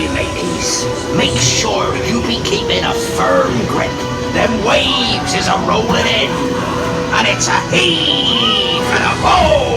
carefully, mateys. Make sure you be keeping a firm grip. Them waves is a rolling in, and it's a heave and a roll.